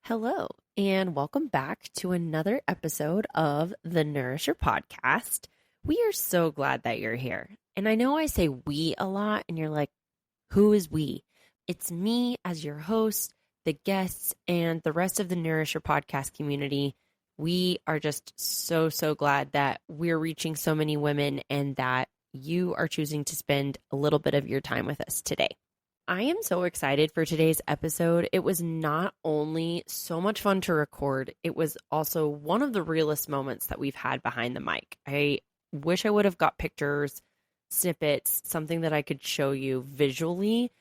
Hello, and welcome back to another episode of the Nourisher Podcast. We are so glad that you're here. And I know I say we a lot, and you're like, who is we? It's me as your host, the guests, and the rest of the Nourisher Podcast community. We are just so glad that we're reaching so many women and that you are choosing to spend a little bit of your time with us today. I am so excited for today's episode. It was not only so much fun to record, it was also one of the realest moments that we've had behind the mic. I wish I would have got pictures, snippets, something that I could show you visually,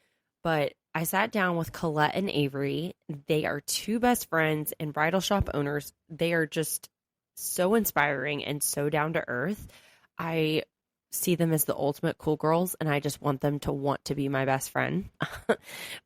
but I sat down with Colette and Avery. They are two best friends and bridal shop owners. They are just so inspiring and so down to earth. I see them as the ultimate cool girls, and I just want them to want to be my best friend.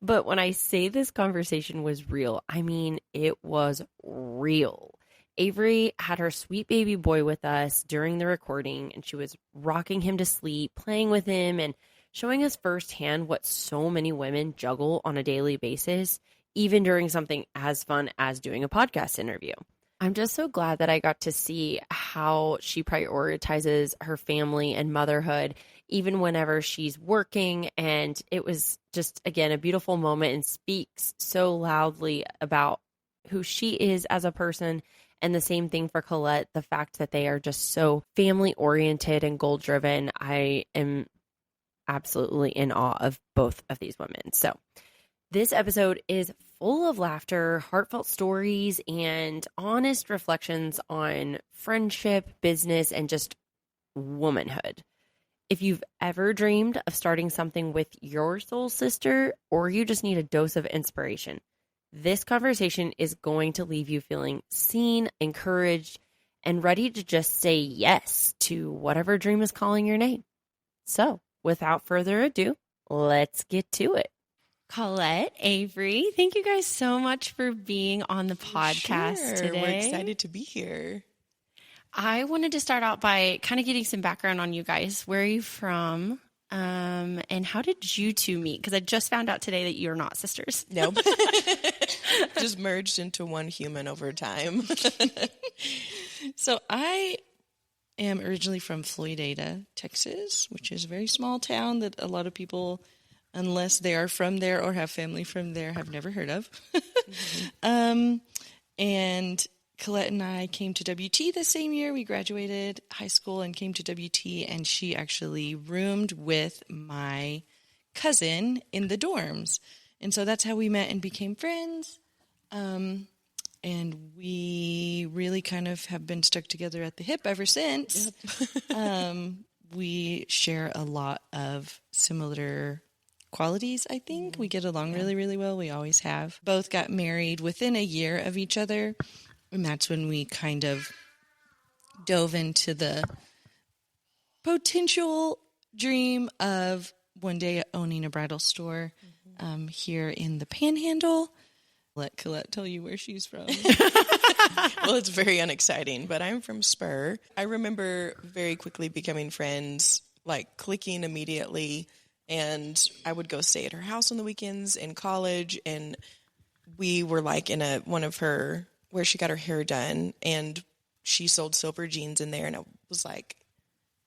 But when I say this conversation was real, I mean, it was real. Avery had her sweet baby boy with us during the recording, and she was rocking him to sleep, playing with him, and showing us firsthand what so many women juggle on a daily basis, even during something as fun as doing a podcast interview. I'm just so glad that I got to see how she prioritizes her family and motherhood, even whenever she's working. And it was just, again, a beautiful moment and speaks so loudly about who she is as a person. And the same thing for Colette, the fact that they are just so family oriented and goal driven. I am absolutely in awe of both of these women. So this episode is full of laughter, heartfelt stories, and honest reflections on friendship, business, and just womanhood. If you've ever dreamed of starting something with your soul sister, or you just need a dose of inspiration, this conversation is going to leave you feeling seen, encouraged, and ready to just say yes to whatever dream is calling your name. So, without further ado, let's get to it. Colette, Avery, thank you guys so much for being on the podcast today. We're excited to be here. I wanted to start out by kind of getting some background on you guys. Where are you from? And how did you two meet? Because I just found out today that you're not sisters. Nope. Just merged into one human over time. So I am originally from Floydada, Texas, which is a very small town that a lot of people, unless they are from there or have family from there, have never heard of. And Colette and I came to WT the same year. We graduated high school and came to WT, and she actually roomed with my cousin in the dorms. And so that's how we met and became friends. And we really kind of have been stuck together at the hip ever since. Yep. We share a lot of similar qualities, I think. We get along really, really well. We always have. Both got married within a year of each other. And that's when we kind of dove into the potential dream of one day owning a bridal store here in the Panhandle. Let Colette tell you where she's from. Well, it's very unexciting, but I'm from Spur. I remember very quickly becoming friends, like clicking immediately. And I would go stay at her house on the weekends in college, and we were like in one of her, where she got her hair done, and she sold silver jeans in there, and I was like,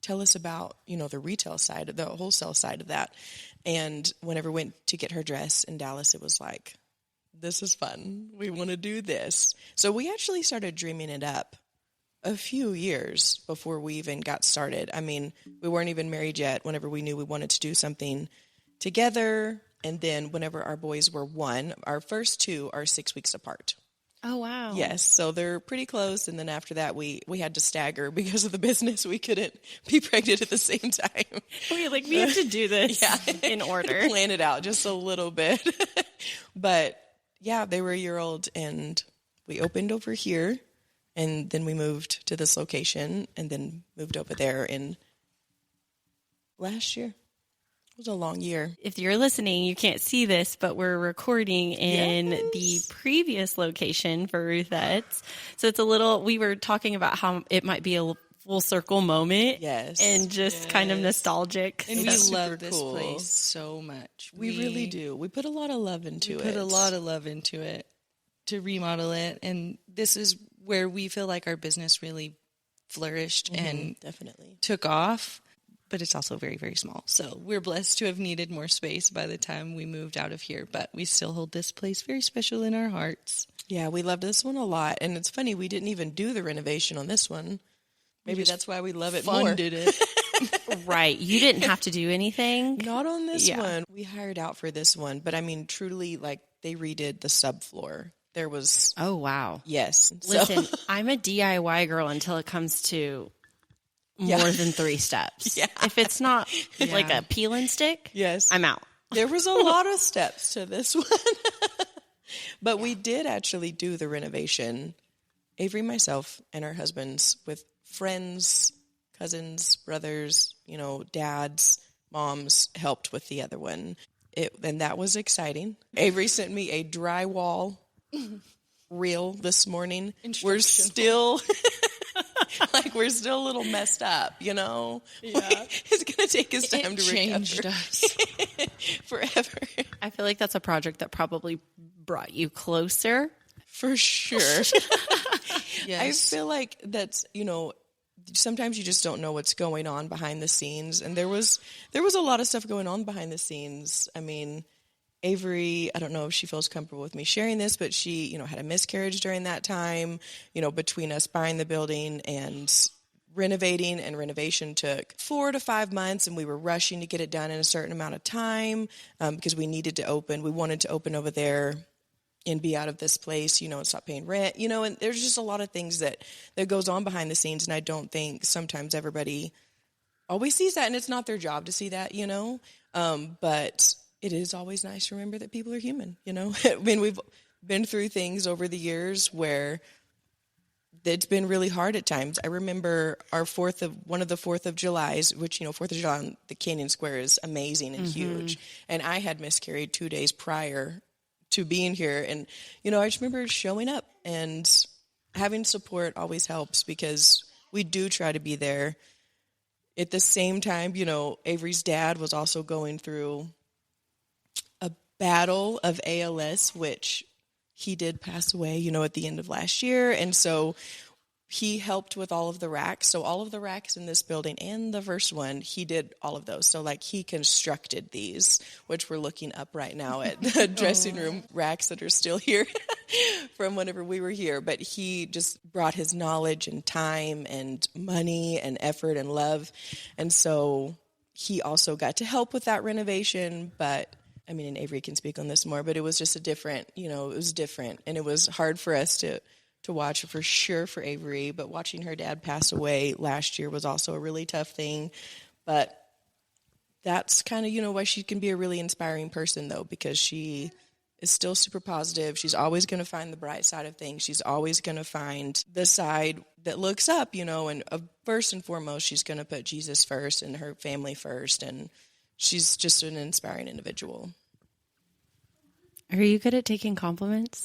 tell us about, the retail side, the wholesale side of that. And whenever we went to get her dress in Dallas, it was like, this is fun. We want to do this. So we actually started dreaming it up a few years before we even got started. I mean, we weren't even married yet whenever we knew we wanted to do something together. And then whenever our boys were one, our first two are 6 weeks apart. Oh, wow. Yes. So they're pretty close. And then after that, we had to stagger because of the business. We couldn't be pregnant at the same time. We have to do this in order. Plan it out just a little bit. But yeah, they were a year old, and we opened over here. And then we moved to this location, and then moved over there in last year. It was a long year. If you're listening, you can't see this, but we're recording in the previous location for Ruthets. So it's we were talking about how it might be a full circle moment. Yes. And just kind of nostalgic. And we love this place so much. We really do. We put a lot of love into it. We put a lot of love into it. to remodel it. And this is where we feel like our business really flourished and definitely took off. But it's also very, very small. So we're blessed to have needed more space by the time we moved out of here. But we still hold this place very special in our hearts. Yeah, we love this one a lot. And it's funny, we didn't even do the renovation on this one. Maybe that's why we love it more. Funded it. Right. You didn't have to do anything. Not on this one. We hired out for this one. But I mean, truly, like, they redid the subfloor. There was... Oh, wow. Yes. Listen, I'm a DIY girl until it comes to more than 3 steps. Yeah. If it's not like a peel and stick, yes, I'm out. There was a lot of steps to this one. But we did actually do the renovation, Avery, myself, and our husbands, with friends, cousins, brothers, dads, moms helped with the other one. And that was exciting. Avery sent me a drywall reel this morning. We're still... we're still a little messed up, Yeah. It's going to take us time to changed recover. Us. Forever. I feel like that's a project that probably brought you closer. For sure. Yes. I feel like that's, sometimes you just don't know what's going on behind the scenes. And there was a lot of stuff going on behind the scenes. I mean, Avery, I don't know if she feels comfortable with me sharing this, but she, had a miscarriage during that time. Between us buying the building and renovating, and renovation took 4 to 5 months, and we were rushing to get it done in a certain amount of time because we needed to open. We wanted to open over there and be out of this place, and stop paying rent, and there's just a lot of things that goes on behind the scenes. And I don't think sometimes everybody always sees that, and it's not their job to see that, but it is always nice to remember that people are human, I mean, we've been through things over the years where it's been really hard at times. I remember one of the 4th of July's, which, 4th of July on the Canyon Square is amazing and huge. And I had miscarried 2 days prior to being here. And, I just remember showing up, and having support always helps, because we do try to be there. At the same time, Avery's dad was also going through a battle of ALS, which he did pass away, at the end of last year. And so he helped with all of the racks. So all of the racks in this building and the first one, he did all of those. So he constructed these, which we're looking up right now at the dressing room racks that are still here from whenever we were here. But he just brought his knowledge and time and money and effort and love. And so he also got to help with that renovation. But I mean, and Avery can speak on this more, but it was just it was different. And it was hard for us to watch, for sure, for Avery. But watching her dad pass away last year was also a really tough thing. But that's kind of, why she can be a really inspiring person, though, because she is still super positive. She's always going to find the bright side of things. She's always going to find the side that looks up, and first and foremost, she's going to put Jesus first and her family first. And she's just an inspiring individual. Are you good at taking compliments?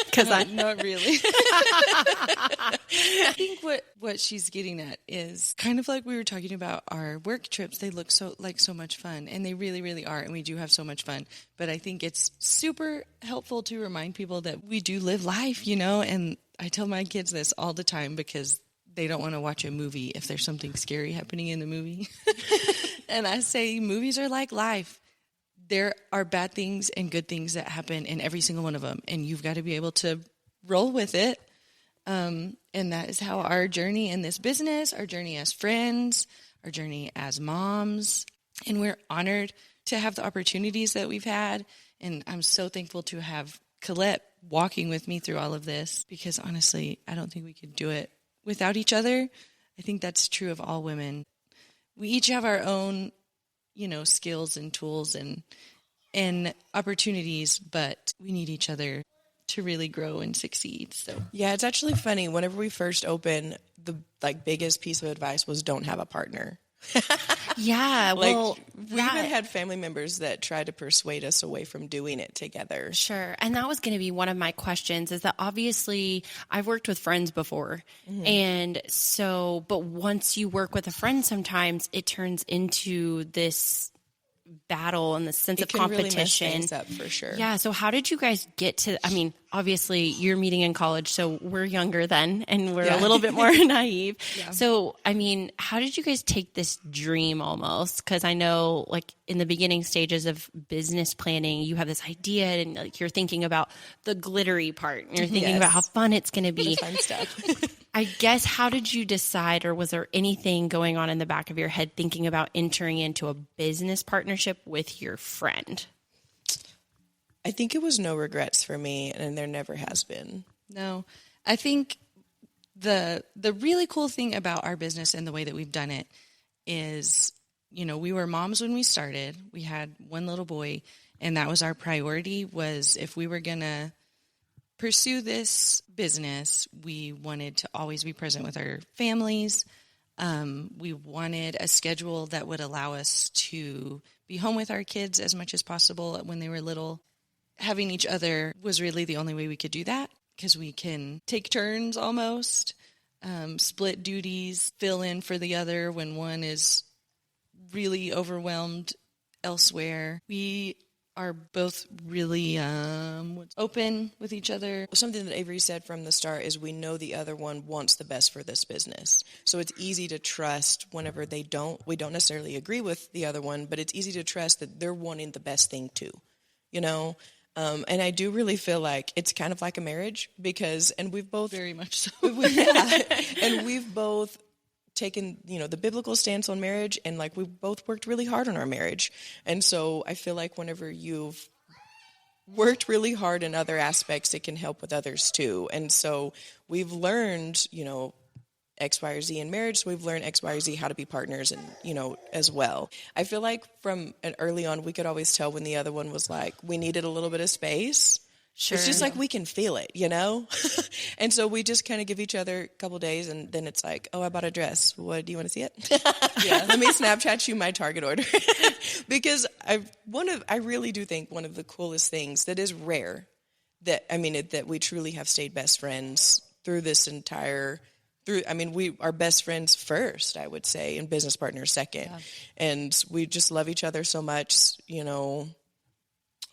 Because I'm not really. I think what she's getting at is kind of like we were talking about our work trips. They look so much fun, and they really, really are, and we do have so much fun. But I think it's super helpful to remind people that we do live life, and I tell my kids this all the time because they don't want to watch a movie if there's something scary happening in the movie. And I say movies are like life. There are bad things and good things that happen in every single one of them, and you've got to be able to roll with it. And that is how our journey in this business, our journey as friends, our journey as moms, and we're honored to have the opportunities that we've had. And I'm so thankful to have Colette walking with me through all of this, because honestly, I don't think we could do it without each other. I think that's true of all women. We each have our own skills and tools and opportunities, but we need each other to really grow and succeed. So yeah, it's actually funny. Whenever we first opened, the biggest piece of advice was don't have a partner. Yeah, well, we even had family members that tried to persuade us away from doing it together. Sure. And that was going to be one of my questions, is that obviously I've worked with friends before. Mm-hmm. And so, but once you work with a friend, sometimes it turns into this battle and the sense It of can really mess competition. things up for sure. Yeah. So how did you guys get to, I mean, obviously you're meeting in college, so we're younger then and we're a little bit more naive. So, I mean, how did you guys take this dream almost? Cause I know like in the beginning stages of business planning, you have this idea and like you're thinking about the glittery part and you're thinking about how fun it's going to be. Fun stuff. I guess, how did you decide, or was there anything going on in the back of your head thinking about entering into a business partnership with your friend? I think it was no regrets for me, and there never has been. No, I think the really cool thing about our business and the way that we've done it is, you know, we were moms when we started. We had one little boy, and that was our priority, was if we were going to pursue this business, we wanted to always be present with our families. We wanted a schedule that would allow us to be home with our kids as much as possible when they were little. Having each other was really the only way we could do that, because we can take turns almost, split duties, fill in for the other when one is really overwhelmed elsewhere. We are both really open with each other. Something that Avery said from the start is we know the other one wants the best for this business. So it's easy to trust whenever we don't necessarily agree with the other one, but it's easy to trust that they're wanting the best thing too, you know? And I do really feel like it's kind of like a marriage and we've both... Very much so. And we've both taken, you know, the biblical stance on marriage, and like we've both worked really hard on our marriage. And so I feel like whenever you've worked really hard in other aspects, it can help with others too. And so we've learned, you know, X, Y, or Z in marriage. So we've learned X, Y, or Z how to be partners, and, you know, as well. I feel like from an early on, we could always tell when the other one was like, we needed a little bit of space. Sure. It's just like we can feel it, you know? And so we just kind of give each other a couple days, and then it's like, oh, I bought a dress. What, do you want to see it? Yeah, let me Snapchat you my Target order. Because I really do think one of the coolest things that is rare, that we truly have stayed best friends through this entire... we are best friends first, I would say, and business partners second. Yeah. And we just love each other so much, you know,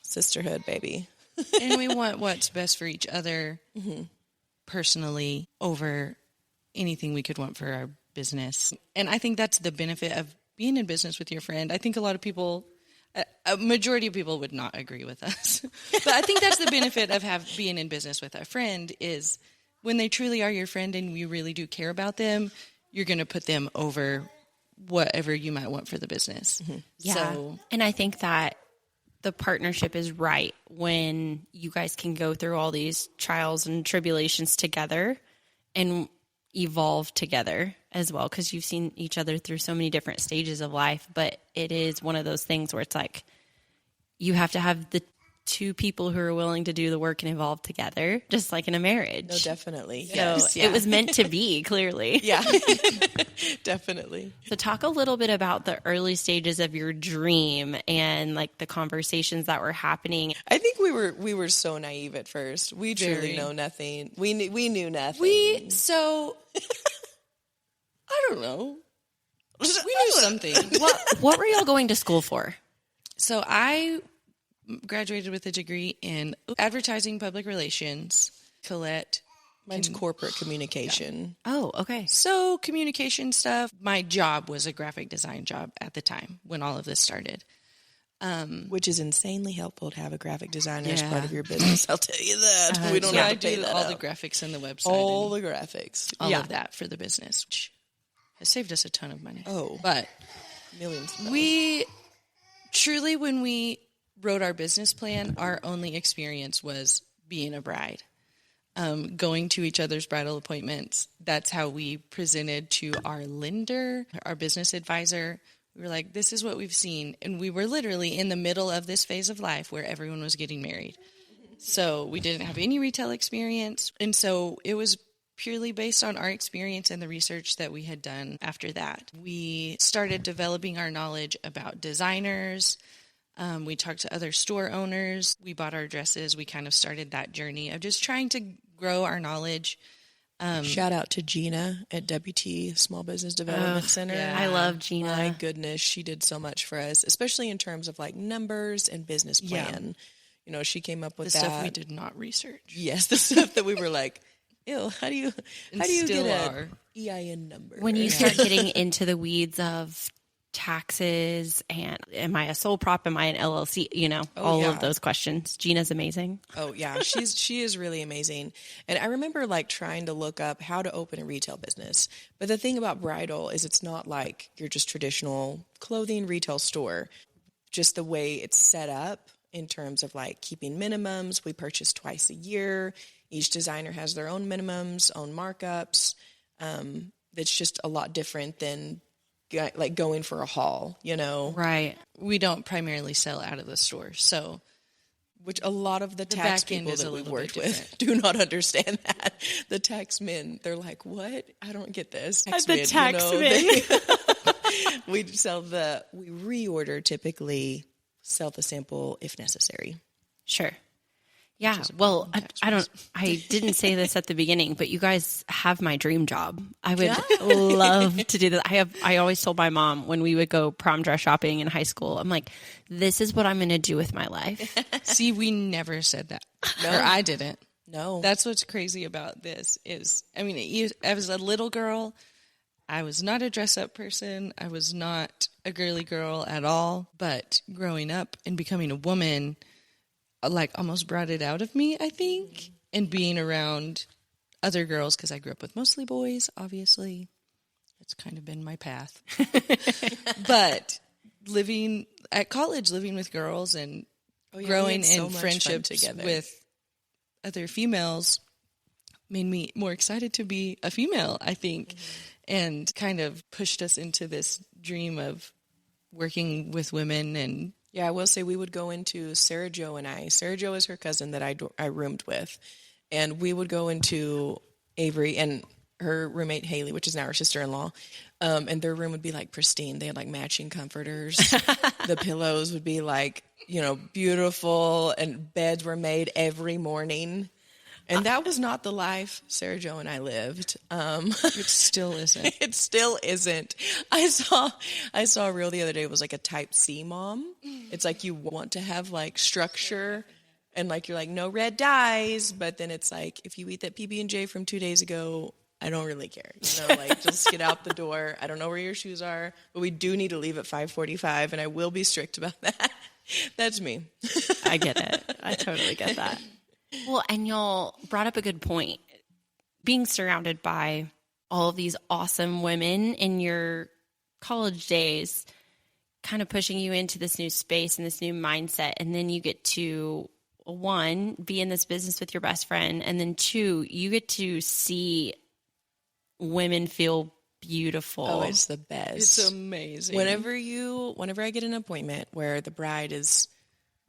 sisterhood, baby. And we want what's best for each other personally over anything we could want for our business. And I think that's the benefit of being in business with your friend. I think a lot of people, a majority of people would not agree with us. But I think that's the benefit of being in business with a friend is when they truly are your friend and you really do care about them, you're going to put them over whatever you might want for the business. Mm-hmm. Yeah. And I think that the partnership is right when you guys can go through all these trials and tribulations together and evolve together as well, because you've seen each other through so many different stages of life. But it is one of those things where it's like you have to have the two people who are willing to do the work and evolve together, just like in a marriage. No, definitely. So it was meant to be, clearly. Yeah, definitely. So talk a little bit about the early stages of your dream and like the conversations that were happening. I think we were so naive at first. We truly know nothing. We knew nothing. I don't know. We knew something. What were y'all going to school for? So I graduated with a degree in advertising public relations. Colette. Mine's corporate communication. Yeah. Oh, okay. So communication stuff. My job was a graphic design job at the time when all of this started. Which is insanely helpful to have a graphic designer as part of your business. I'll tell you that. We don't have to pay that all out. The graphics and the website. All the graphics. All of that for the business, which has saved us a ton of money. Oh. But millions. We truly, when we wrote our business plan, our only experience was being a bride. Going to each other's bridal appointments. That's how we presented to our lender, our business advisor. We were like, this is what we've seen. And we were literally in the middle of this phase of life where everyone was getting married. So we didn't have any retail experience. And so it was purely based on our experience and the research that we had done after that. We started developing our knowledge about designers. We talked to other store owners. We bought our dresses. We kind of started that journey of just trying to grow our knowledge Shout out to Gina at WT Small Business Development Center. yeah. I love Gina. My goodness, she did so much for us, especially in terms of like numbers and business plan. You know, she came up with The that stuff we did not research. Yes, the stuff that we were like, ew, how do you still get are. a EIN number? When you start getting into the weeds of taxes and am I a sole prop, am I an LLC, you know, all of those questions. Gina's amazing. Oh yeah, she is really amazing. And I remember like trying to look up how to open a retail business. But the thing about Bridal is it's not like your just traditional clothing retail store. Just the way it's set up in terms of like keeping minimums. We purchase twice a year. Each designer has their own minimums, own markups. That's just a lot different than like going for a haul, you know? Right. We don't primarily sell out of the store, so Which a lot of the tax back end people is a that we little worked bit with do not understand that. The tax men, they're like, what? I don't get this. The tax men. We reorder typically, sell the sample if necessary. Sure. Yeah. Well, I didn't say this at the beginning, but you guys have my dream job. I would love to do that. I always told my mom when we would go prom dress shopping in high school, I'm like, this is what I'm going to do with my life. see, we never said that. No. Or I didn't. No. That's what's crazy about this is, I mean, as a little girl, I was not a dress-up person. I was not a girly girl at all. But growing up and becoming a woman, like, almost brought it out of me, I think. And being around other girls, because I grew up with mostly boys, obviously. It's kind of been my path. But living at college, living with girls and growing in friendships with other females made me more excited to be a female, I think, and kind of pushed us into this dream of working with women. And yeah, I will say we would go into Sarah Jo and I. Sarah Jo is her cousin that I roomed with. And we would go into Avery and her roommate Haley, which is now her sister-in-law. And their room would be like pristine. They had like matching comforters. The pillows would be like, you know, beautiful, and beds were made every morning. And that was not the life Sarah Jo and I lived. it still isn't. It still isn't. I saw a reel the other day. It was like a type C mom. It's like you want to have like structure, and like you're like no red dyes, but then it's like if you eat that PB&J from 2 days ago, I don't really care. You know, like just get out the door. I don't know where your shoes are, but we do need to leave at 5:45, and I will be strict about that. That's me. I get it. I totally get that. Well, and y'all brought up a good point. Being surrounded by all of these awesome women in your college days, kind of pushing you into this new space and this new mindset. And then you get to, one, be in this business with your best friend. And then two, you get to see women feel beautiful. Oh, it's the best. It's amazing. Whenever I get an appointment where the bride is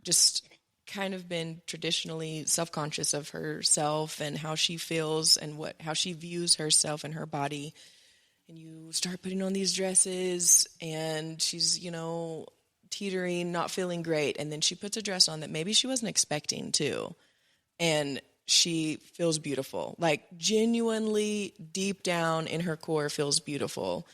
just kind of been traditionally self-conscious of herself and how she feels and how she views herself and her body, and you start putting on these dresses and she's, you know, teetering, not feeling great, and then she puts a dress on that maybe she wasn't expecting to, and she feels beautiful, like genuinely deep down in her core feels beautiful.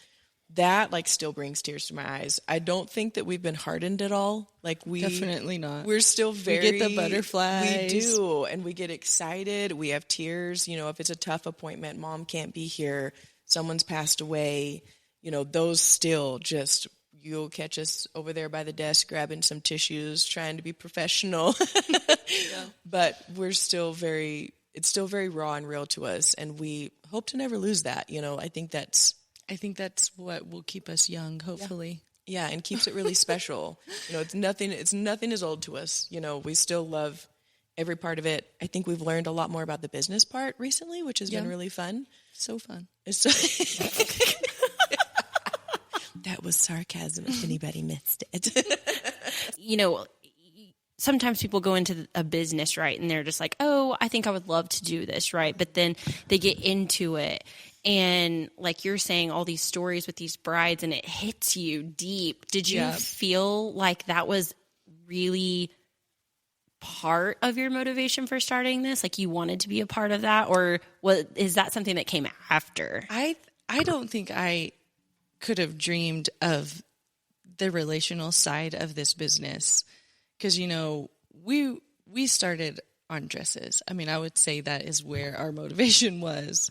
That like still brings tears to my eyes. I don't think that we've been hardened at all. Like definitely not. We're still very. We get the butterflies. We do, and we get excited. We have tears. You know, if it's a tough appointment, mom can't be here, someone's passed away. You know, those still just you'll catch us over there by the desk grabbing some tissues, trying to be professional. But we're still very. It's still very raw and real to us, and we hope to never lose that. You know, I think that's what will keep us young, hopefully. Yeah, and keeps it really special. You know, it's nothing is old to us. You know, we still love every part of it. I think we've learned a lot more about the business part recently, which has been really fun. So fun. It's so that was sarcasm if anybody missed it. You know, sometimes people go into a business, right, and they're just like, oh, I think I would love to do this, right? But then they get into it. And like you're saying, all these stories with these brides, and it hits you deep. Did you feel like that was really part of your motivation for starting this? Like you wanted to be a part of that, or is that something that came after? I don't think I could have dreamed of the relational side of this business because, we started on dresses. I mean, I would say that is where our motivation was,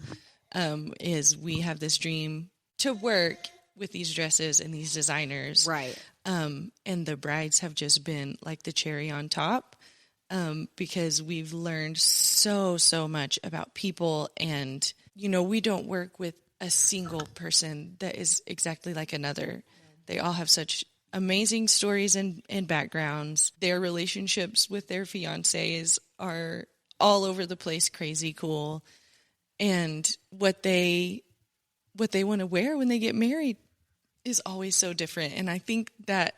is we have this dream to work with these dresses and these designers. Right. And the brides have just been like the cherry on top, because we've learned so much about people. And, we don't work with a single person that is exactly like another. They all have such amazing stories and backgrounds. Their relationships with their fiancés are all over the place, crazy cool. And what they want to wear when they get married is always so different. And I think that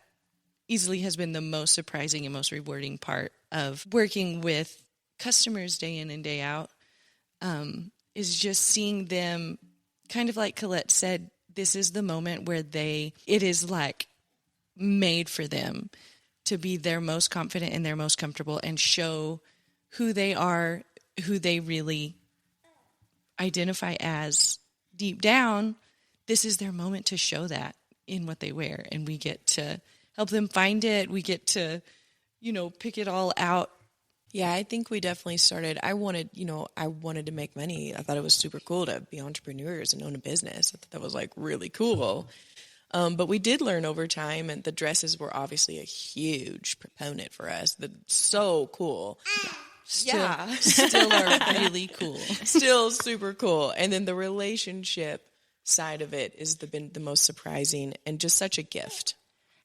easily has been the most surprising and most rewarding part of working with customers day in and day out, is just seeing them, kind of like Colette said, this is the moment where it is like made for them to be their most confident and their most comfortable and show who they are, who they really identify as deep down. This is their moment to show that in what they wear. And we get to help them find it. We get to, pick it all out. Yeah, I think we definitely started. I wanted to make money. I thought it was super cool to be entrepreneurs and own a business. I thought that was like really cool. But we did learn over time, and the dresses were obviously a huge proponent for us. So cool. Still are really cool. Still super cool. And then the relationship side of it has been the most surprising and just such a gift.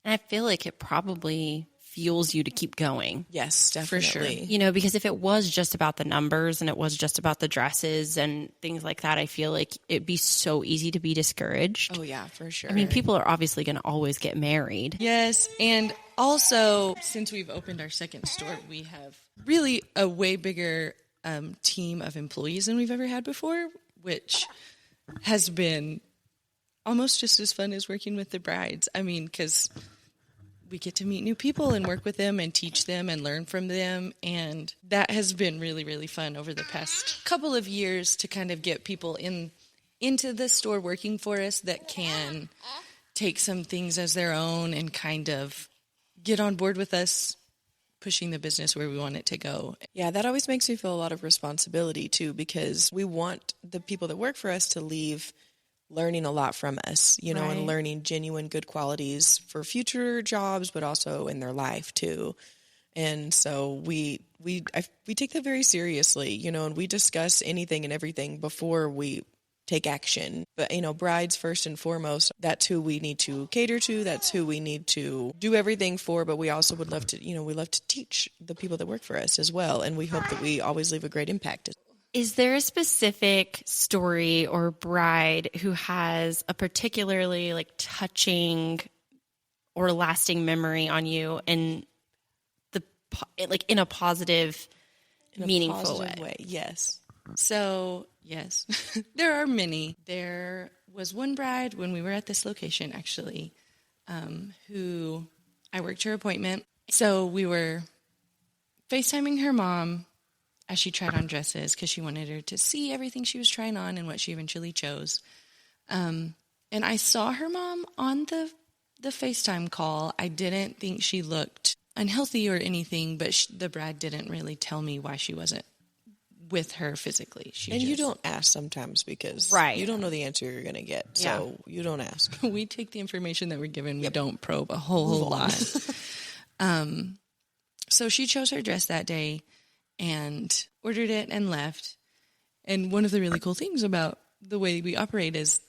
And I feel like it probably fuels you to keep going. Yes, definitely. For sure. Because if it was just about the numbers and it was just about the dresses and things like that, I feel like it'd be so easy to be discouraged. Oh, yeah, for sure. I mean, people are obviously going to always get married. Yes. And also, since we've opened our second store, we have really a way bigger team of employees than we've ever had before, which has been almost just as fun as working with the brides. I mean, because we get to meet new people and work with them and teach them and learn from them. And that has been really, really fun over the past couple of years to kind of get people into the store working for us that can take some things as their own and kind of get on board with us pushing the business where we want it to go. Yeah, that always makes me feel a lot of responsibility too, because we want the people that work for us to leave learning a lot from us, right. And learning genuine good qualities for future jobs, but also in their life too. And so we take that very seriously, and we discuss anything and everything before we take action. But, brides first and foremost, that's who we need to cater to. That's who we need to do everything for. But we also would love to, we love to teach the people that work for us as well. And we hope that we always leave a great impact. Is there a specific story or bride who has a particularly touching or lasting memory on you in in a positive, meaningful way? Yes. So, yes, there are many. There was one bride when we were at this location, actually, who I worked her appointment. So we were FaceTiming her mom as she tried on dresses because she wanted her to see everything she was trying on and what she eventually chose. And I saw her mom on the FaceTime call. I didn't think she looked unhealthy or anything, but the bride didn't really tell me why she wasn't with her physically. You don't ask sometimes because right. you don't know the answer you're going to get. So you don't ask. We take the information that we're given. We don't probe a whole lot. So she chose her dress that day and ordered it and left. And one of the really cool things about the way we operate is,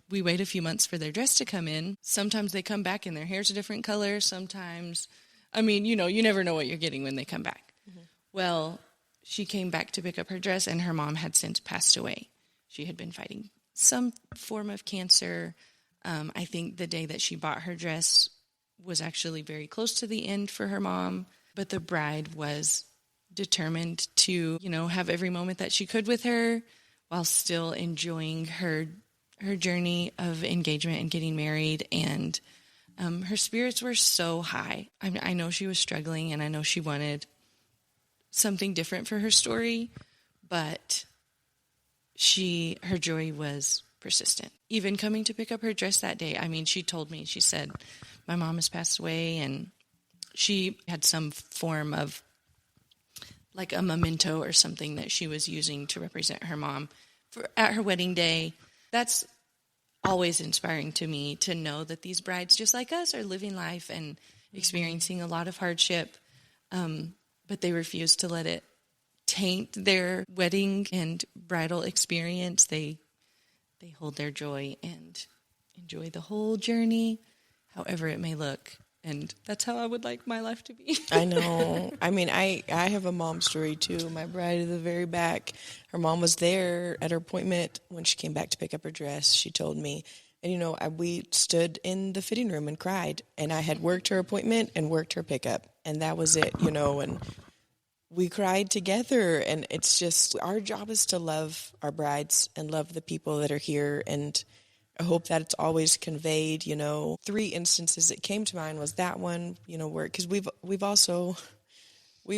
we wait a few months for their dress to come in. Sometimes they come back and their hair's a different color. Sometimes, you never know what you're getting when they come back. Mm-hmm. Well, she came back to pick up her dress and her mom had since passed away. She had been fighting some form of cancer. I think the day that she bought her dress was actually very close to the end for her mom, but the bride was determined to, have every moment that she could with her while still enjoying her journey of engagement and getting married. And her spirits were so high. I know she was struggling and I know she wanted something different for her story, but her joy was persistent. Even coming to pick up her dress that day, I mean, she told me, she said, my mom has passed away, and she had some form of like a memento or something that she was using to represent her mom at her wedding day. That's always inspiring to me, to know that these brides, just like us, are living life and experiencing a lot of hardship, but they refuse to let it taint their wedding and bridal experience. They hold their joy and enjoy the whole journey, however it may look. And that's how I would like my life to be. I know. I mean, I have a mom story too. My bride at the very back, her mom was there at her appointment when she came back to pick up her dress. She told me, and we stood in the fitting room and cried. And I had worked her appointment and worked her pickup, and that was it. And we cried together. And it's just, our job is to love our brides and love the people that are here. And I hope that it's always conveyed. 3 instances that came to mind was that one, where, because we've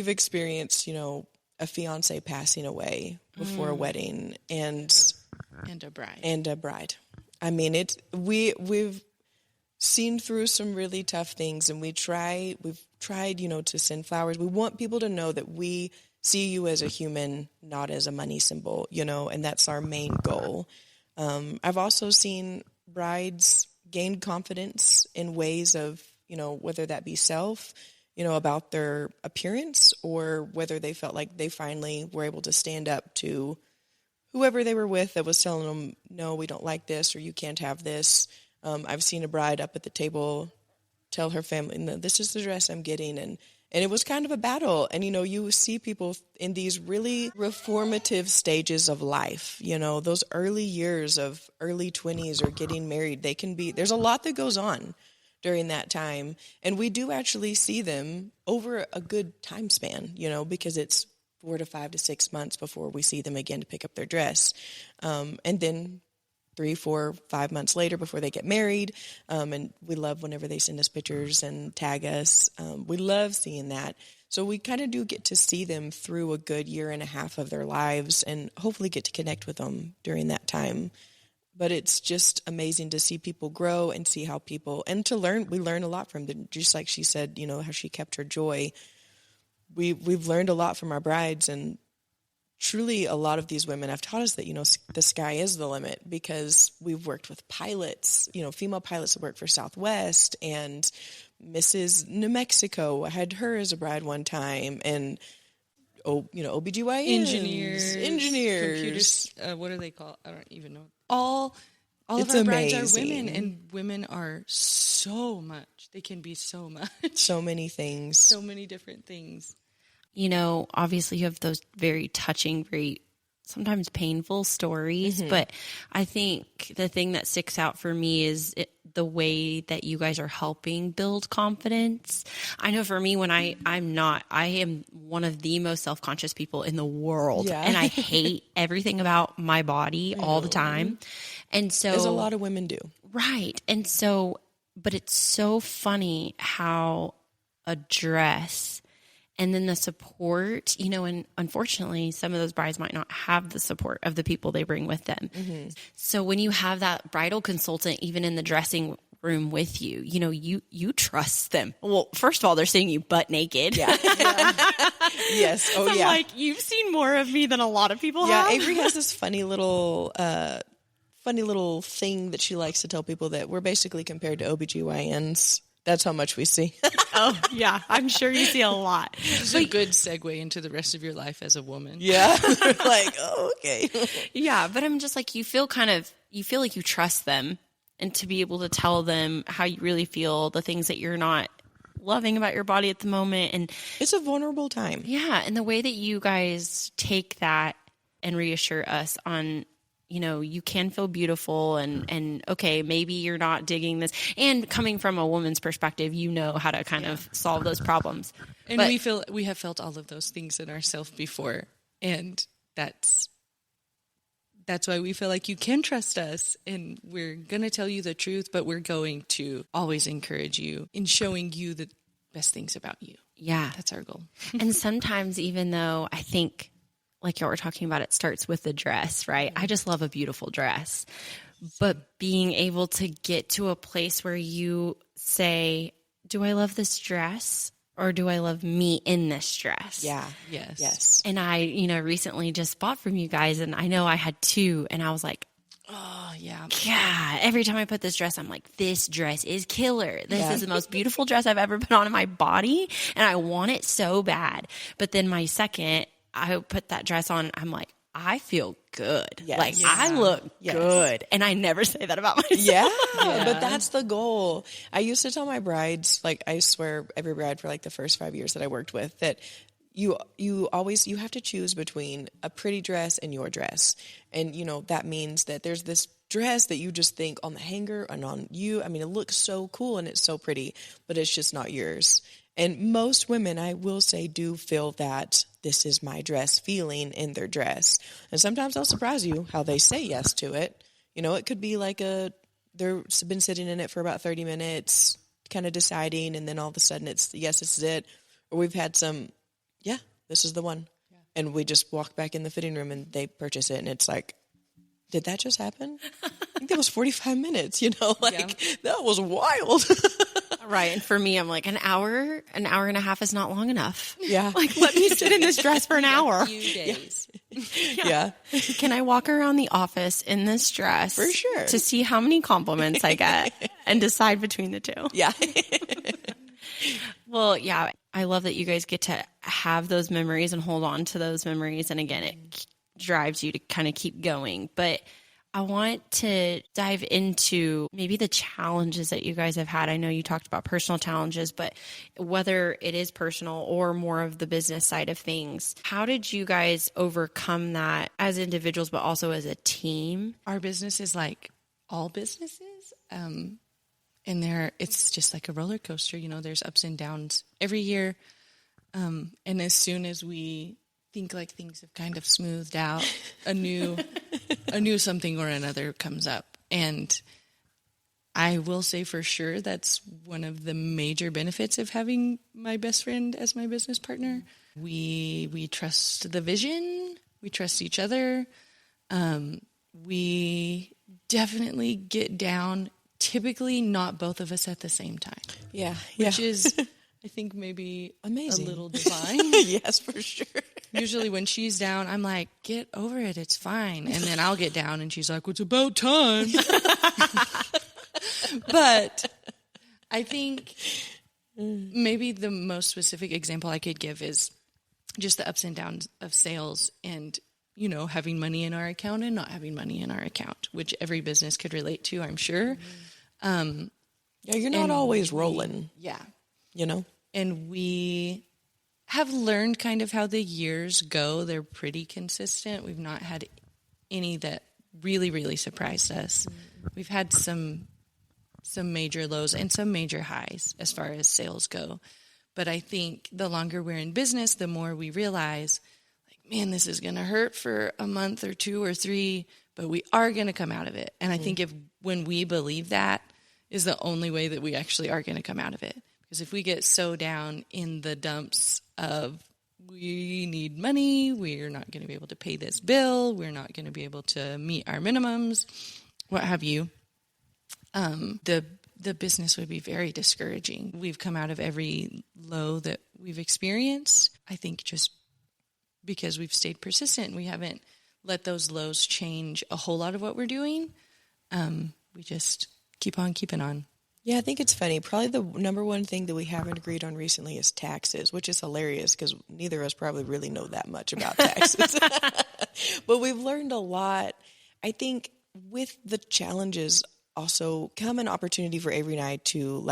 experienced, a fiance passing away before a wedding and a bride. I mean, we've seen through some really tough things, and we've tried, to send flowers. We want people to know that we see you as a human, not as a money symbol, and that's our main goal. I've also seen brides gain confidence in ways of, whether that be self, about their appearance, or whether they felt like they finally were able to stand up to whoever they were with that was telling them, no, we don't like this, or you can't have this. I've seen a bride up at the table tell her family, no, this is the dress I'm getting, and it was kind of a battle. And, you see people in these really reformative stages of life, those early years of early 20s or getting married, there's a lot that goes on during that time. And we do actually see them over a good time span, because it's 4 to 5 to 6 months before we see them again to pick up their dress. And then 3, 4, 5 months later before they get married. And we love whenever they send us pictures and tag us. We love seeing that. So we kind of do get to see them through a good 1.5 years of their lives, and hopefully get to connect with them during that time. But it's just amazing to see people grow and see how and to learn. We learn a lot from them. Just like she said, how she kept her joy. We've learned a lot from our brides, and truly, a lot of these women have taught us that, the sky is the limit, because we've worked with pilots, female pilots that work for Southwest, and Mrs. New Mexico. I had her as a bride one time, and, OBGYNs. Engineers. Computers, what are they called? I don't even know. All of our brides are women, and women are so much. They can be so much. So many things. So many different things. Obviously you have those very touching, very sometimes painful stories, but I think the thing that sticks out for me is the way that you guys are helping build confidence. I know for me, when I am one of the most self-conscious people in the world, and I hate everything about my body all the time. And so, as a lot of women do. Right. And so, but it's so funny how a dress and then the support, and unfortunately, some of those brides might not have the support of the people they bring with them. So when you have that bridal consultant, even in the dressing room with you, you trust them. Well, first of all, they're seeing you butt naked. Yeah. Yes. Oh, so yeah. I'm like, you've seen more of me than a lot of people have. Yeah, Avery has this funny little thing that she likes to tell people, that we're basically compared to OBGYNs. That's how much we see. Oh, yeah. I'm sure you see a lot. It's a good segue into the rest of your life as a woman. Yeah. Like, oh, okay. Yeah. But I'm just like, you feel like you trust them, and to be able to tell them how you really feel, the things that you're not loving about your body at the moment. And it's a vulnerable time. Yeah. And the way that you guys take that and reassure us on, you can feel beautiful, and okay, maybe you're not digging this. And coming from a woman's perspective, how to kind of solve those problems. And we have felt all of those things in ourselves before. And that's why we feel like you can trust us, and we're going to tell you the truth, but we're going to always encourage you in showing you the best things about you. Yeah. That's our goal. And sometimes, even though I think, like y'all were talking about, it starts with the dress, right? I just love a beautiful dress. But being able to get to a place where you say, do I love this dress or do I love me in this dress? Yeah. Yes. Yes. And I, recently just bought from you guys, and I know I had two, and I was like, Oh, yeah. God, every time I put this dress, I'm like, this dress is killer. This Yeah. is the most beautiful dress I've ever put on in my body, and I want it so bad. But then my second, I put that dress on, I'm like, I feel good. Yes. Like, Yeah. I look Yes. good. And I never say that about myself. Yeah, but that's the goal. I used to tell my brides, like, I swear every bride for like the first 5 years that I worked with, that you have to choose between a pretty dress and your dress. And, that means that there's this dress that you just think on the hanger and on you. I mean, it looks so cool and it's so pretty, but it's just not yours. And most women, I will say, do feel that this is my dress feeling in their dress. And sometimes they'll surprise you how they say yes to it. It could be like they've been sitting in it for about 30 minutes, kind of deciding, and then all of a sudden it's, yes, this is it. Or we've had some, yeah, this is the one. Yeah. And we just walk back in the fitting room and they purchase it. And it's like, did that just happen? I think that was 45 minutes, that was wild. Right. And for me, I'm like, an hour and a half is not long enough. Yeah. Like, let me sit in this dress for an hour. A few days. Yeah. Can I walk around the office in this dress? For sure. To see how many compliments I get and decide between the two. Yeah. Well, yeah, I love that you guys get to have those memories and hold on to those memories. And again, it drives you to kind of keep going. But I want to dive into maybe the challenges that you guys have had. I know you talked about personal challenges, but whether it is personal or more of the business side of things, how did you guys overcome that as individuals, but also as a team? Our business is like all businesses. And it's just like a roller coaster. There's ups and downs every year. And as soon as we think like things have kind of smoothed out, a new something or another comes up. And I will say for sure that's one of the major benefits of having my best friend as my business partner. We trust the vision. We trust each other. We definitely get down, typically not both of us at the same time. Yeah. Which is, I think, maybe amazing. A little divine. Yes, for sure. Usually when she's down, I'm like, get over it. It's fine. And then I'll get down and she's like, well, it's about time. But I think maybe the most specific example I could give is just the ups and downs of sales and, having money in our account and not having money in our account, which every business could relate to, I'm sure. Yeah, you're not always rolling. Yeah. And we have learned kind of how the years go. They're pretty consistent. We've not had any that really, really surprised us. We've had some major lows and some major highs as far as sales go. But I think the longer we're in business, the more we realize, like, man, this is going to hurt for a month or 2 or 3, but we are going to come out of it. And I think when we believe that is the only way that we actually are going to come out of it. Because if we get so down in the dumps of we need money, we're not going to be able to pay this bill, we're not going to be able to meet our minimums, what have you, the business would be very discouraging. We've come out of every low that we've experienced, I think just because we've stayed persistent. We haven't let those lows change a whole lot of what we're doing. We just keep on keeping on. Yeah, I think it's funny. Probably the number one thing that we haven't agreed on recently is taxes, which is hilarious because neither of us probably really know that much about taxes. But we've learned a lot. I think with the challenges also come an opportunity for Avery and I to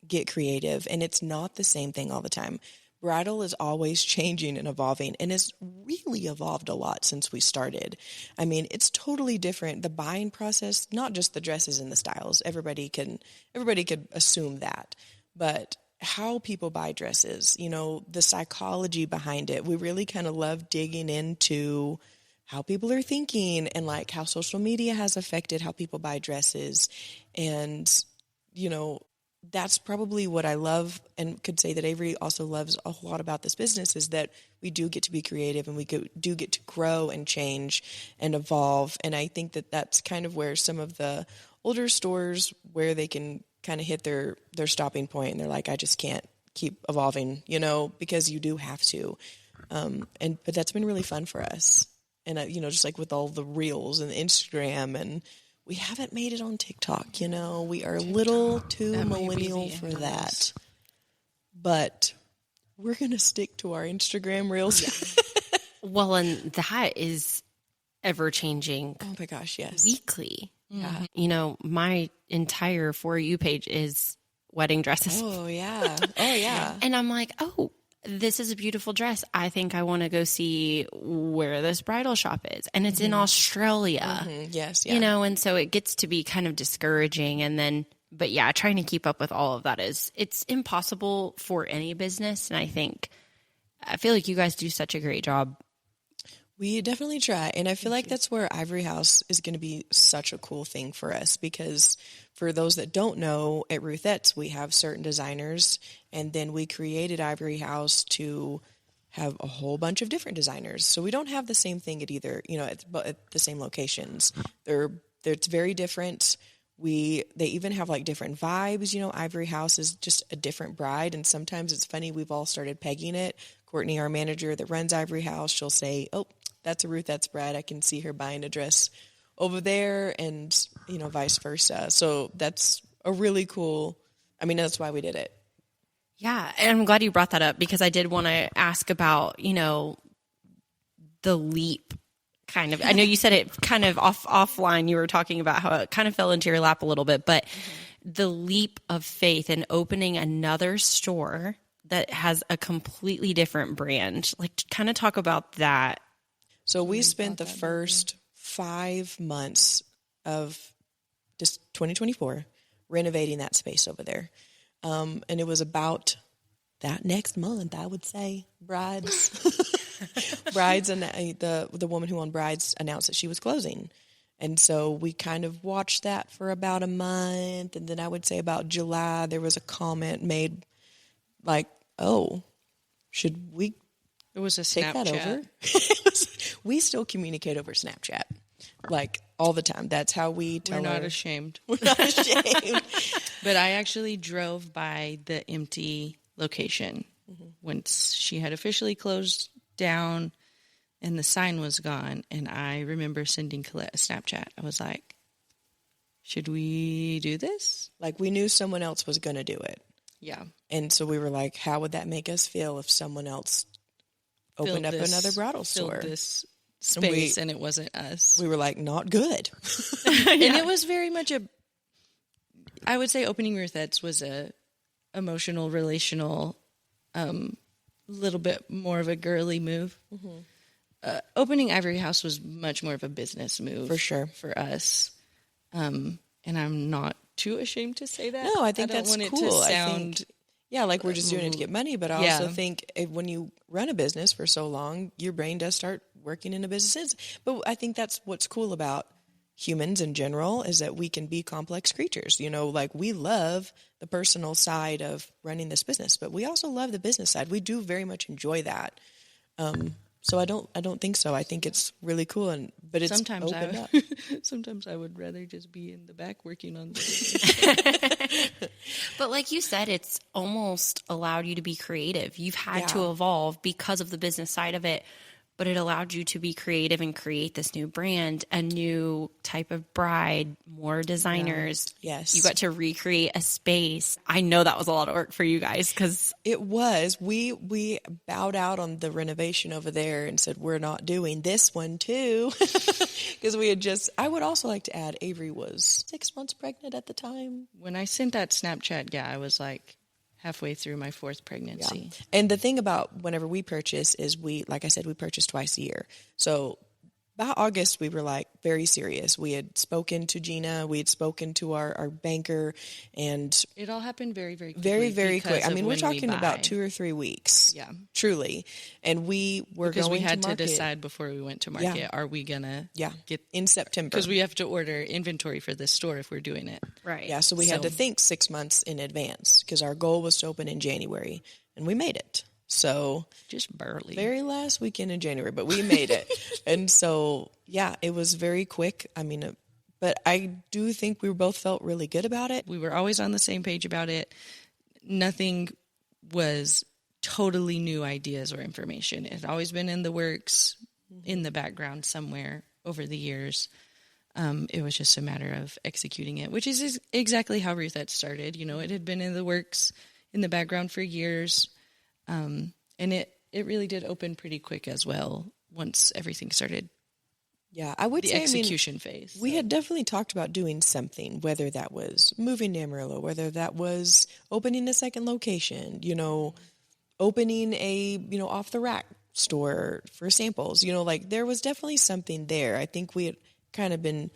get creative, and it's not the same thing all the time. Bridal is always changing and evolving, and it's really evolved a lot since we started. I mean, it's totally different. The buying process, not just the dresses and the styles. Everybody could assume that, but how people buy dresses, the psychology behind it. We really kind of love digging into how people are thinking and how social media has affected how people buy dresses, and that's probably what I love, and could say that Avery also loves a lot about this business, is that we do get to be creative, and we do get to grow and change and evolve. And I think that that's kind of where some of the older stores, where they can kind of hit their stopping point, and they're like, I just can't keep evolving, because you do have to. But that's been really fun for us. And, just like with all the reels and Instagram, and we haven't made it on TikTok, we are a little too millennial for that. But we're going to stick to our Instagram reels. Yeah. Well, and that is ever changing. Oh my gosh, yes. Weekly. Yeah. My entire For You page is wedding dresses. Oh, yeah. Oh, yeah. And I'm like, oh, this is a beautiful dress. I think I want to go see where this bridal shop is. And it's in Australia. Yes, yeah. And so it gets to be kind of discouraging. And then, but yeah, trying to keep up with all of that it's impossible for any business. And I feel like you guys do such a great job. We definitely try. And I feel like that's where Ivory House is going to be such a cool thing for us, because for those that don't know, at Ruthette's, we have certain designers, and then we created Ivory House to have a whole bunch of different designers. So we don't have the same thing at either, at the same locations. It's very different. They even have like different vibes. Ivory House is just a different bride. And sometimes it's funny, we've all started pegging it. Courtney, our manager that runs Ivory House, she'll say, oh, that's a Ruthette's bride. I can see her buying a dress over there, and, vice versa. So that's a really cool, that's why we did it. Yeah. And I'm glad you brought that up, because I did want to ask about, the leap kind of, I know you said it kind of offline, you were talking about how it kind of fell into your lap a little bit, but the leap of faith in opening another store that has a completely different brand, like kind of talk about that. So we spent the first 5 months of just 2024 renovating that space over there. And it was about that next month, I would say, Brides, and the woman who owned Brides announced that she was closing. And so we kind of watched that for about a month. And then I would say about July, there was a comment made like, oh, should we It was a take Snapchat. that over? We still communicate over Snapchat, like all the time. That's how we tell We're not her. ashamed. We're not ashamed. But I actually drove by the empty location once she had officially closed down and the sign was gone. And I remember sending Colette a Snapchat. I was like, should we do this? Like, we knew someone else was going to do it. Yeah. And so we were like, how would that make us feel if someone else opened up another bridal store? This space and it wasn't us. We were like, not good. And it was very much I would say opening Ruthette's was a emotional, relational, little bit more of a girly move. Opening Ivory House was much more of a business move. For sure. For us. And I'm not too ashamed to say that. No, I think don't that's want cool. It to I sound think, yeah, like we're just doing it to get money, but I Yeah. also think when you run a business for so long, your brain does start working in a business. But I think that's what's cool about humans in general, is that we can be complex creatures. Like, we love the personal side of running this business, but we also love the business side. We do very much enjoy that. So I don't think so. I think it's really cool, but it's sometimes opened up. sometimes I would rather just be in the back working on this. But like you said, it's almost allowed you to be creative. You've had to evolve because of the business side of it, but it allowed you to be creative and create this new brand, a new type of bride, more designers. Yeah. Yes. You got to recreate a space. I know that was a lot of work for you guys, because It was. We bowed out on the renovation over there and said, we're not doing this one too. Because I would also like to add, Avery was 6 months pregnant at the time. When I sent that Snapchat, I was like halfway through my 4th pregnancy. And the thing about whenever we purchase is like I said, we purchase twice a year. So by August, we were like very serious. We had spoken to Gina, we had spoken to our banker, and it all happened very, very quickly. Very, very quick. I mean, we're talking buy. about 2 or 3 weeks. Yeah. Truly. And we were because going we had to market. decide before we went to market, are we going to get in September? Because we have to order inventory for this store if we're doing it. Right. Yeah, so we had to think 6 months in advance because our goal was to open in January, and we made it. So just barely. Very last weekend in January, but we made it. And so, yeah, it was very quick. I mean, but I do think we both felt really good about it. We were always on the same page about it. Nothing was totally new ideas or information. It had always been in the works, in the background somewhere over the years. It was just a matter of executing it, which is exactly how Ruthette started. You know, it had been in the works, in the background for years. And it really did open pretty quick as well once everything started. Yeah, I would the say execution phase. We had definitely talked about doing something, whether that was moving to Amarillo, whether that was opening a second location, you know, opening a, you know, off the rack store for samples, you know, like there was definitely something there. I think we had kind of been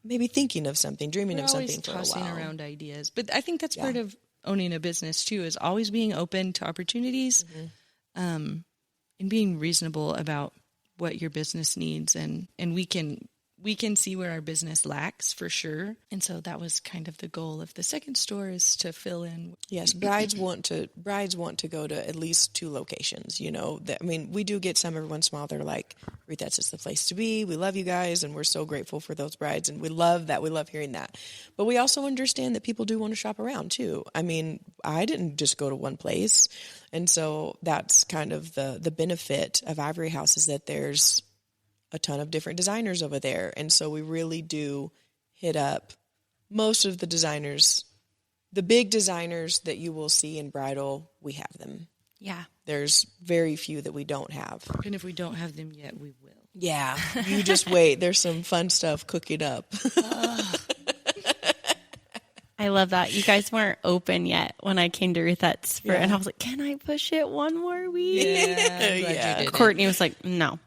maybe thinking of something, dreaming of something for a while. Tossing around ideas. But I think that's part of owning a business too, is always being open to opportunities, and being reasonable about what your business needs. And we can see where our business lacks for sure. And so that was kind of the goal of the second store, is to fill in. Yes. Brides want to go to at least 2 locations, you know. I mean, we do get some every once in a while. They're like, Ruth, that's just the place to be. We love you guys. And we're so grateful for those brides. And we love that. We love hearing that. But we also understand that people do want to shop around too. I mean, I didn't just go to one place. And so that's kind of the benefit of Ivory House, is that there's a ton of different designers over there. And so we really do hit up most of the designers, the big designers that you will see in bridal. We have them. Yeah. There's very few that we don't have. And if we don't have them yet, we will. Yeah. You just wait. There's some fun stuff cooking up. I love that. You guys weren't open yet when I came to Ruthette's, and I was like, can I push it one more week? Yeah. Courtney was like, no.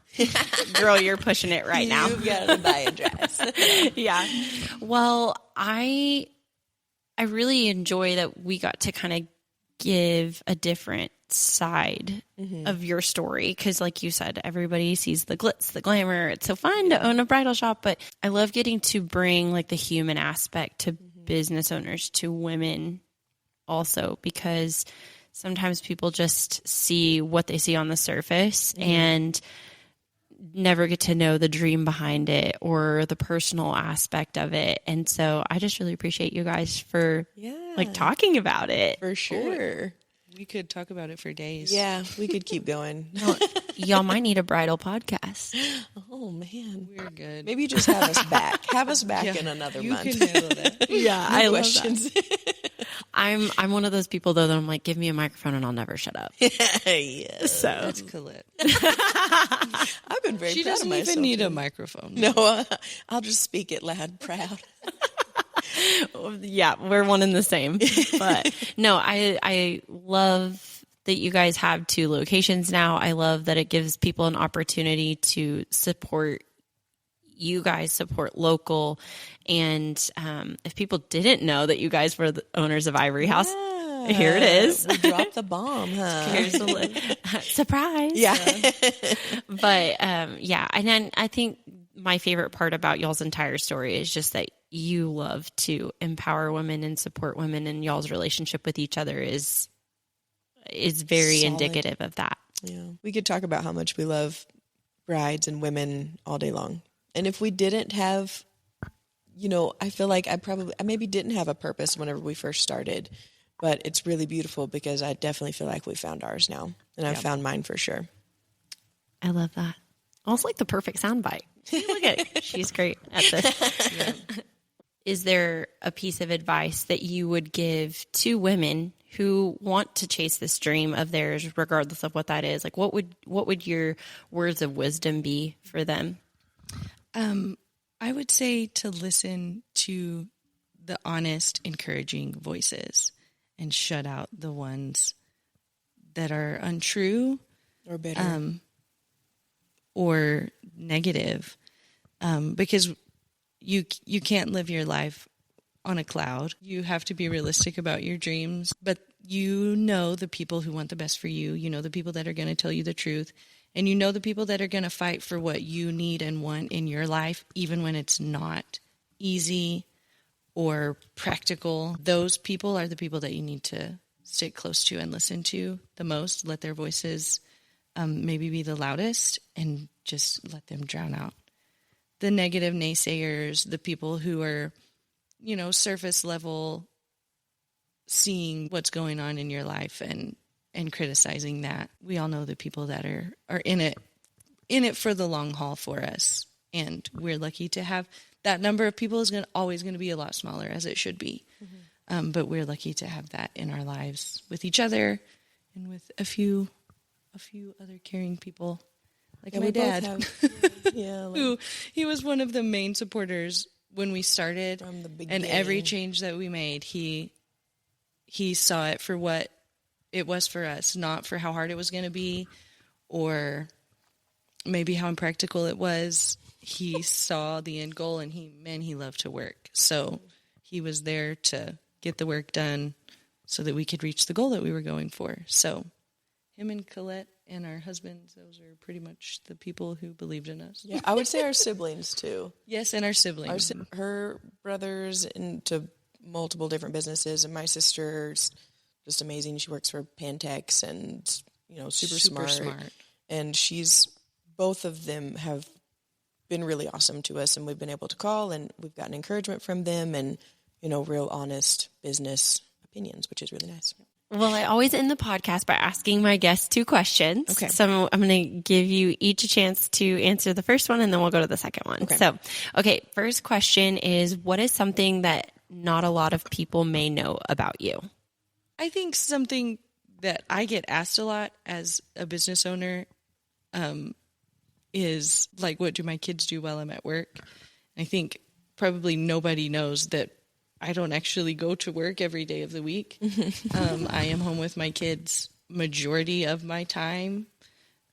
Girl, you're pushing it right now. You've got to buy a dress. Yeah. Well, I really enjoy that we got to kind of give a different side of your story, because like you said, everybody sees the glitz, the glamour. It's so fun to own a bridal shop, but I love getting to bring like the human aspect to business owners, to women also, because sometimes people just see what they see on the surface and never get to know the dream behind it or the personal aspect of it. And so I just really appreciate you guys for like talking about it. For sure. We could talk about it for days. Yeah, we could keep going. Y'all might need a bridal podcast. Oh, man. We're good. Maybe just have us back. Have us back in another month. You can handle that. Yeah, I love questions. that. I'm one of those people, though, that I'm like, give me a microphone and I'll never shut up. Yeah. So That's Colette. I've been very She proud of doesn't myself. even need a microphone. No, I'll just speak it loud, proud. Yeah, we're one and the same. But no, I love that you guys have 2 locations now. I love that it gives people an opportunity to support you guys, support local. And if people didn't know that you guys were the owners of Ivory House, here it is. We dropped the bomb, huh? Here's a surprise. Yeah. But yeah, and then I think my favorite part about y'all's entire story is just that you love to empower women and support women, and y'all's relationship with each other is very Solid. indicative of that. Yeah. We could talk about how much we love brides and women all day long. And if we didn't have, you know, I feel like I maybe didn't have a purpose whenever we first started, but it's really beautiful because I definitely feel like we found ours now, and I've found mine for sure. I love that. Almost like the perfect soundbite. Look at she's great at this. Yeah. Is there a piece of advice that you would give to women who want to chase this dream of theirs, regardless of what that is? Like, what would your words of wisdom be for them? I would say to listen to the honest, encouraging voices and shut out the ones that are untrue Or bitter. or negative, because you can't live your life on a cloud. You have to be realistic about your dreams, but you know the people who want the best for you. You know the people that are going to tell you the truth, and you know the people that are going to fight for what you need and want in your life, even when it's not easy or practical. Those people are the people that you need to stick close to and listen to the most. Let their voices maybe be the loudest, and just let them drown out the negative naysayers, the people who are, surface level, seeing what's going on in your life and criticizing that. We all know the people that are in it for the long haul for us. And we're lucky to have that number of people. Is always going to be a lot smaller, as it should be. Mm-hmm. But we're lucky to have that in our lives with each other and with a few other caring people, like my dad. Who he was one of the main supporters when we started from the beginning. And every change that we made, he saw it for what it was for us, not for how hard it was going to be or maybe how impractical it was. He saw the end goal, and he loved to work. So he was there to get the work done so that we could reach the goal that we were going for. So him and Colette and our husbands, those are pretty much the people who believed in us. Yeah, I would say our siblings too. Yes, and our siblings. Her brothers into multiple different businesses, and my sister's just amazing. She works for Pantex and, super smart. And both of them have been really awesome to us, and we've been able to call, and we've gotten encouragement from them and, real honest business opinions, which is really nice. Well, I always end the podcast by asking my guests 2 questions. Okay. So I'm going to give you each a chance to answer the first one, and then we'll go to the second one. Okay. So, first question is, what is something that not a lot of people may know about you? I think something that I get asked a lot as a business owner is, like, what do my kids do while I'm at work? I think probably nobody knows that I don't actually go to work every day of the week. I am home with my kids majority of my time.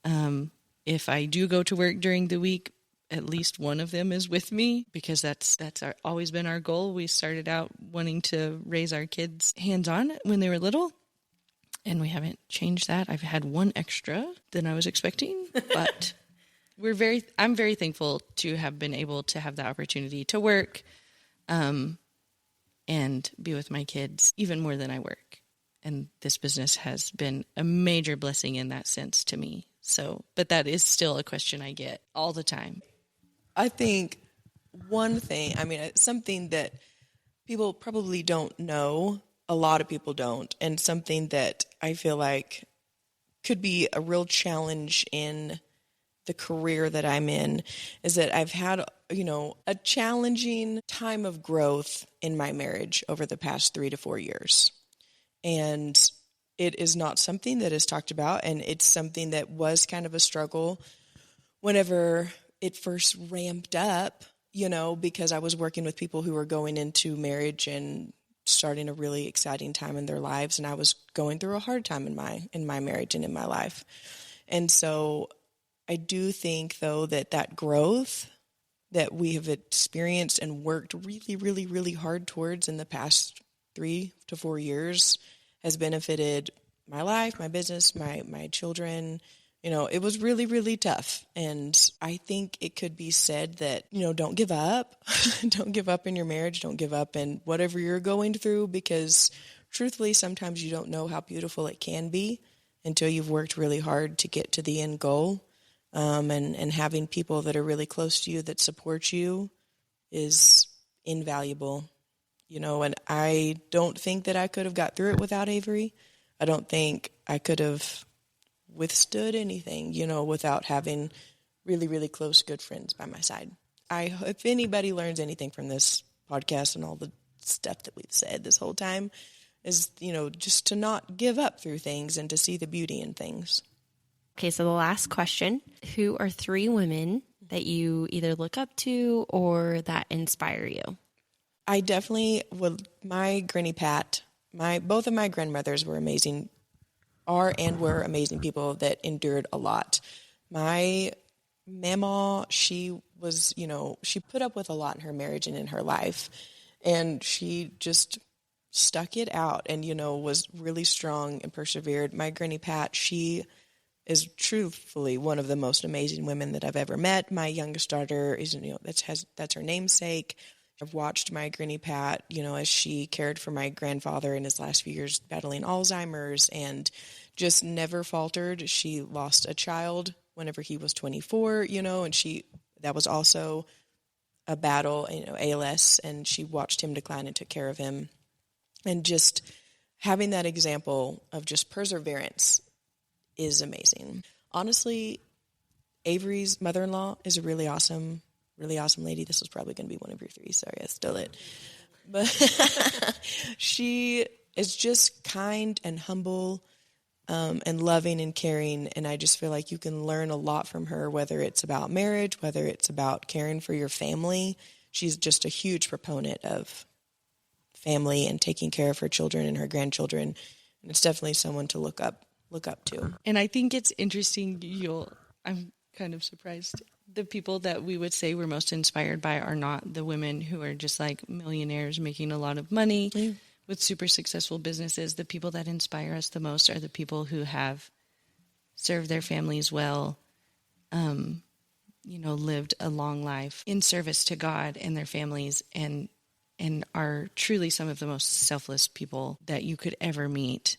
If I do go to work during the week, at least one of them is with me, because that's always been our goal. We started out wanting to raise our kids hands-on when they were little, and we haven't changed that. I've had one extra than I was expecting, but I'm very thankful to have been able to have the opportunity to work and be with my kids even more than I work. And this business has been a major blessing in that sense to me. So, but that is still a question I get all the time. I think one thing, something that people probably don't know, a lot of people don't, and something that I feel like could be a real challenge in the career that I'm in, is that I've had, a challenging time of growth in my marriage over the past 3 to 4 years. And it is not something that is talked about, and it's something that was kind of a struggle whenever it first ramped up, because I was working with people who were going into marriage and starting a really exciting time in their lives, and I was going through a hard time in my marriage and in my life. And so I do think, though, that growth that we have experienced and worked really, really, really hard towards in the past 3 to 4 years has benefited my life, my business, my children. It was really, really tough. And I think it could be said that, don't give up. Don't give up in your marriage. Don't give up in whatever you're going through, because truthfully, sometimes you don't know how beautiful it can be until you've worked really hard to get to the end goal. And having people that are really close to you that support you is invaluable, and I don't think that I could have got through it without Avery. I don't think I could have withstood anything, without having really, really close, good friends by my side. If anybody learns anything from this podcast and all the stuff that we've said this whole time is, just to not give up through things and to see the beauty in things. Okay, so the last question, who are 3 women that you either look up to or that inspire you? I definitely would. My Granny Pat, both of my grandmothers were amazing, were amazing people that endured a lot. My Mama, she was, she put up with a lot in her marriage and in her life. And she just stuck it out and, was really strong and persevered. My Granny Pat, she is truthfully one of the most amazing women that I've ever met. My youngest daughter is, that's her namesake. I've watched my Granny Pat, as she cared for my grandfather in his last few years battling Alzheimer's, and just never faltered. She lost a child whenever he was 24, and that was also a battle, ALS, and she watched him decline and took care of him. And just having that example of just perseverance is amazing. Honestly, Avery's mother-in-law is a really awesome lady. This was probably going to be one of your three. Sorry, I stole it. But she is just kind and humble, and loving and caring. And I just feel like you can learn a lot from her, whether it's about marriage, whether it's about caring for your family. She's just a huge proponent of family and taking care of her children and her grandchildren. And it's definitely someone to look up to. And I think it's interesting. I'm kind of surprised. The people that we would say we're most inspired by are not the women who are just like millionaires making a lot of money with super successful businesses. The people that inspire us the most are the people who have served their families well, lived a long life in service to God and their families, and are truly some of the most selfless people that you could ever meet.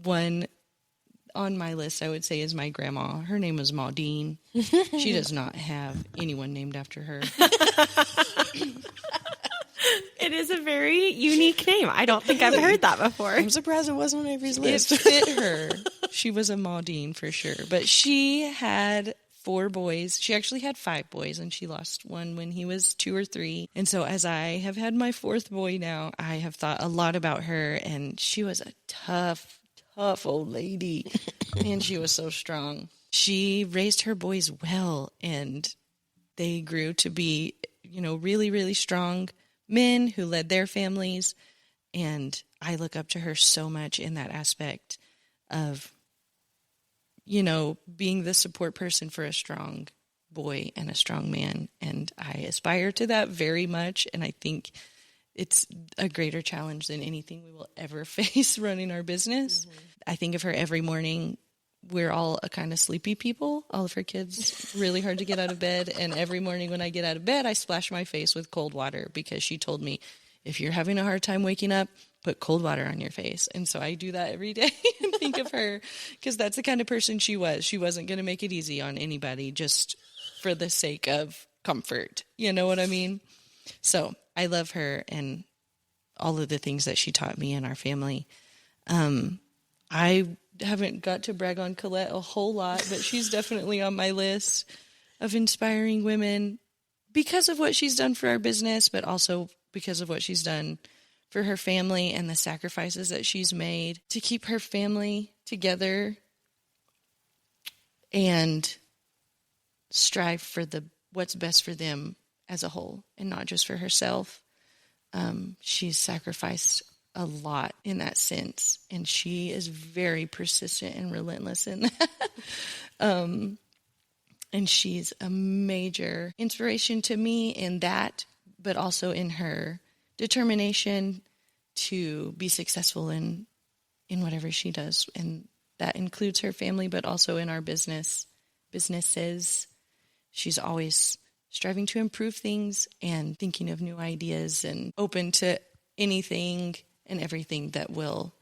One on my list, I would say, is my grandma. Her name was Maudine. She does not have anyone named after her. It is a very unique name. I don't think I've heard that before. I'm surprised it wasn't on Avery's list. It fit her. She was a Maudine for sure. But she had 4 boys. She actually had 5 boys, and she lost one when he was 2 or 3. And so as I have had my 4th boy now, I have thought a lot about her, and she was a tough old lady, and she was so strong. She raised her boys well, and they grew to be, really, really strong men who led their families. And I look up to her so much in that aspect of, being the support person for a strong boy and a strong man. And I aspire to that very much. And I think it's a greater challenge than anything we will ever face running our business. Mm-hmm. I think of her every morning. We're all a kind of sleepy people. All of her kids, really hard to get out of bed. And every morning when I get out of bed, I splash my face with cold water, because she told me, if you're having a hard time waking up, put cold water on your face. And so I do that every day and think of her, because that's the kind of person she was. She wasn't going to make it easy on anybody just for the sake of comfort. You know what I mean? So I love her and all of the things that she taught me and our family. I haven't got to brag on Colette a whole lot, but she's definitely on my list of inspiring women because of what she's done for our business, but also because of what she's done for her family and the sacrifices that she's made to keep her family together and strive for what's best for them as a whole and not just for herself. She's sacrificed a lot in that sense, and she is very persistent and relentless in that. And she's a major inspiration to me in that, but also in her determination to be successful in whatever she does. And that includes her family, but also in our businesses. She's always striving to improve things and thinking of new ideas and open to anything and everything that will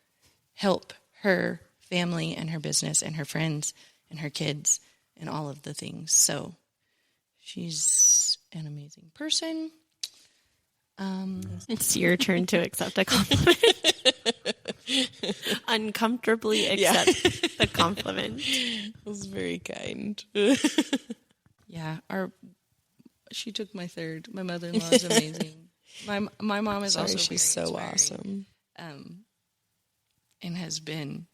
help her family and her business and her friends and her kids and all of the things. So she's an amazing person. It's your turn to accept a compliment. Uncomfortably accept the compliment. That was very kind. Yeah, she took my 3rd. My mother-in-law is amazing. My mom is also she's so inspiring. Awesome. And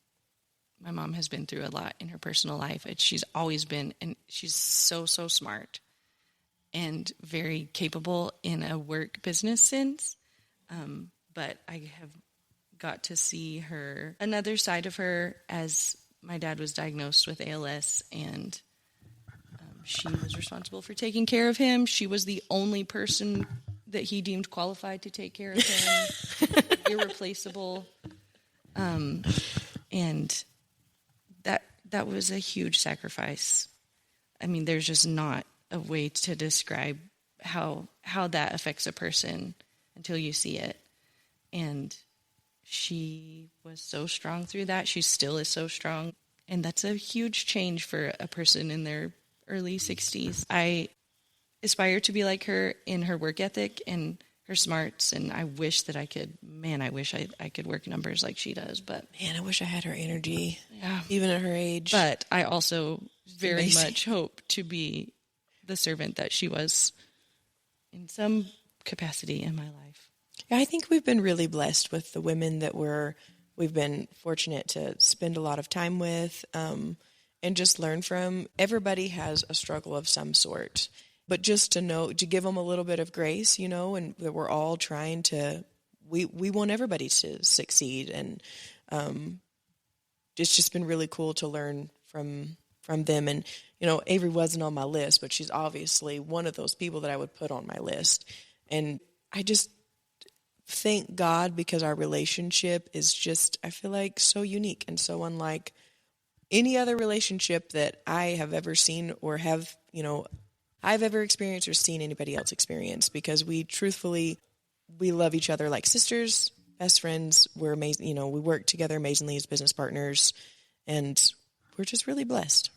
my mom has been through a lot in her personal life. She's always been, and she's so smart and very capable in a work business sense. But I have got to see another side of her as my dad was diagnosed with ALS, and She was responsible for taking care of him. She was the only person that he deemed qualified to take care of him. Irreplaceable. And that was a huge sacrifice. I mean, there's just not a way to describe how that affects a person until you see it. And she was so strong through that. She still is so strong. And that's a huge change for a person in their early 60s. I aspire to be like her in her work ethic and her smarts, and I wish that I could work numbers like she does. But man, I wish I had her energy, yeah, even at her age. But I also very much hope to be the servant that she was in some capacity in my life. Yeah, I think we've been really blessed with the women that we've been fortunate to spend a lot of time with, and just learn from. Everybody has a struggle of some sort. But just to give them a little bit of grace, and that we're all trying to, we want everybody to succeed. And it's just been really cool to learn from them. And, Avery wasn't on my list, but she's obviously one of those people that I would put on my list. And I just thank God because our relationship is just, I feel like, so unique and so unlike any other relationship that I have ever seen or have, I've ever experienced or seen anybody else experience, because we love each other like sisters, best friends. We're amazing. We work together amazingly as business partners, and we're just really blessed.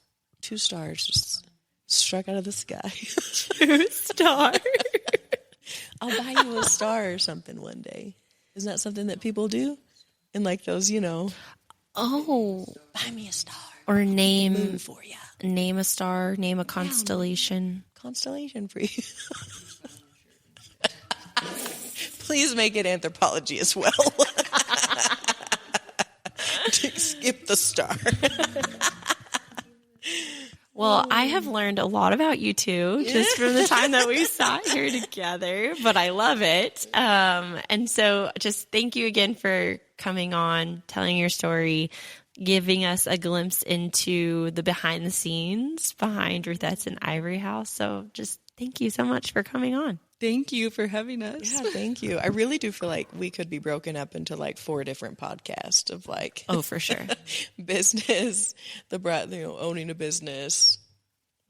2 stars just struck out of the sky. 2 stars. I'll buy you a star or something one day. Isn't that something that people do? And like those, Oh, buy me a star. Or name moon for you. Name a star, name a constellation. Constellation for you. Please make it anthropology as well. Skip the star. Well, I have learned a lot about you two just from the time that we sat here together, but I love it. And so just thank you again for coming on, telling your story, giving us a glimpse into the behind the scenes behind Ruthets and Ivory House. So just thank you so much for coming on. Thank you for having us. Yeah, thank you. I really do feel like we could be broken up into like 4 different podcasts of like, oh, for sure, business, owning a business,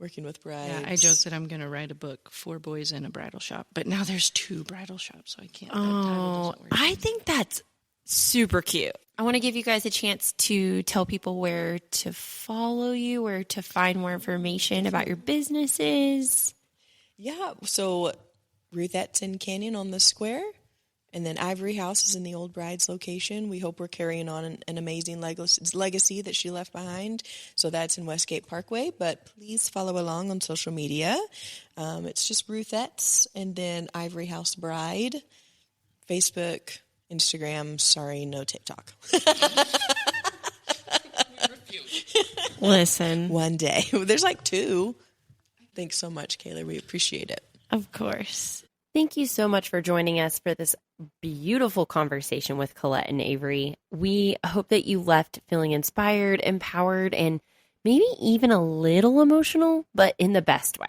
working with brides. Yeah, I joke that I'm going to write a book, 4 Boys in a Bridal Shop, but now there's 2 bridal shops, so I can't. Oh, I think that's super cute. I want to give you guys a chance to tell people where to follow you, where to find more information about your businesses. Yeah, so Ruthets in Canyon on the square, and then Ivory House is in the Old Brides location. We hope we're carrying on an amazing legacy that she left behind. So that's in Westgate Parkway, but please follow along on social media. It's just Ruthets, and then Ivory House Bride, Facebook, Instagram. Sorry, no TikTok. Listen. One day. There's like 2. Thanks so much, Kayla. We appreciate it. Of course. Thank you so much for joining us for this beautiful conversation with Colette and Avery. We hope that you left feeling inspired, empowered, and maybe even a little emotional, but in the best way.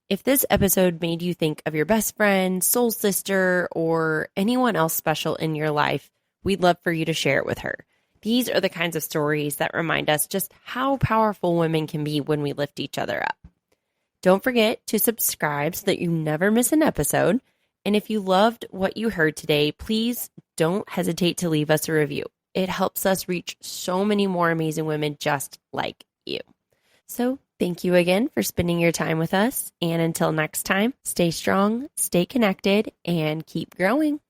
If this episode made you think of your best friend, soul sister, or anyone else special in your life, we'd love for you to share it with her. These are the kinds of stories that remind us just how powerful women can be when we lift each other up. Don't forget to subscribe so that you never miss an episode. And if you loved what you heard today, please don't hesitate to leave us a review. It helps us reach so many more amazing women just like you. So thank you again for spending your time with us. And until next time, stay strong, stay connected, and keep growing.